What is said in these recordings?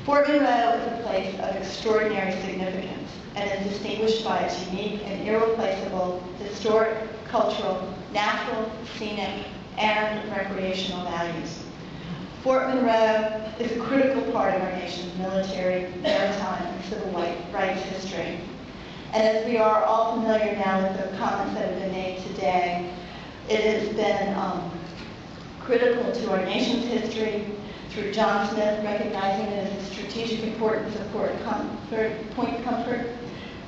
Fort Monroe is a place of extraordinary significance and is distinguished by its unique and irreplaceable historic, cultural, natural, scenic, and recreational values. Fort Monroe is a critical part of our nation's military, maritime, and civil rights history. And as we are all familiar now with the comments that have been made today, it has been critical to our nation's history through John Smith recognizing it as the strategic importance of Point Comfort.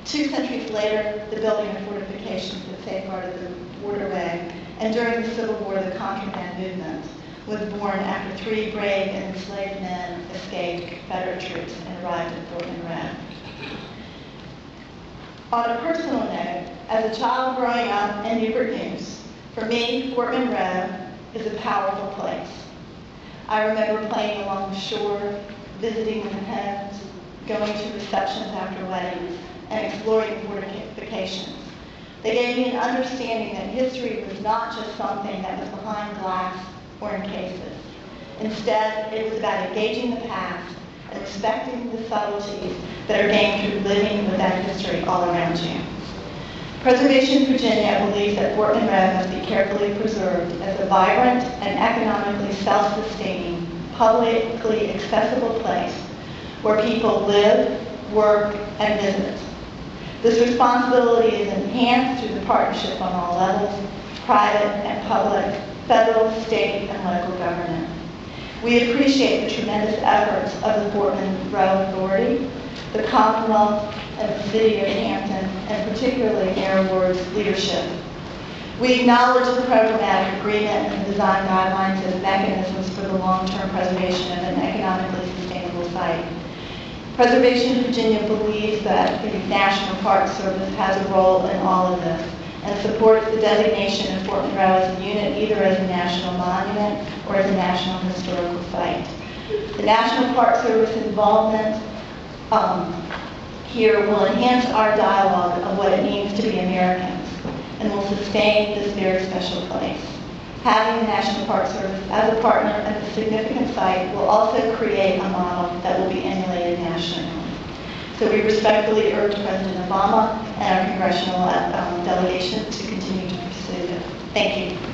2 centuries later, the building of fortifications that safeguarded the waterway, and during the Civil War, the contraband movement was born after 3 brave and enslaved men escaped Confederate troops and arrived at Fort Monroe. On a personal note, as a child growing up in Newport News, for me, Fort Monroe is a powerful place. I remember playing along the shore, visiting the homes, going to receptions after weddings, and exploring fortifications. They gave me an understanding that history was not just something that was behind glass or in cases. Instead, it was about engaging the past and respecting the subtleties that are gained through living with that history all around you. Preservation Virginia believes that Fort Monroe must be carefully preserved as a vibrant and economically self-sustaining, publicly accessible place where people live, work, and visit. This responsibility is enhanced through the partnership on all levels, private and public, federal, state, and local government. We appreciate the tremendous efforts of the Fort Monroe Authority, the Commonwealth, and the City of Hampton, and particularly Mayor Ward's leadership. We acknowledge the programmatic agreement and design guidelines as mechanisms for the long-term preservation of an economically sustainable site. Preservation Virginia believes that the National Park Service has a role in all of this and supports the designation of Fort Monroe as a unit either as a national monument or as a national historical site. The National Park Service involvement here will enhance our dialogue of what it means to be Americans and will sustain this very special place. Having the National Park Service as a partner at the significant site will also create a model that will be emulated nationally. So we respectfully urge President Obama and our congressional delegation to continue to pursue it. Thank you.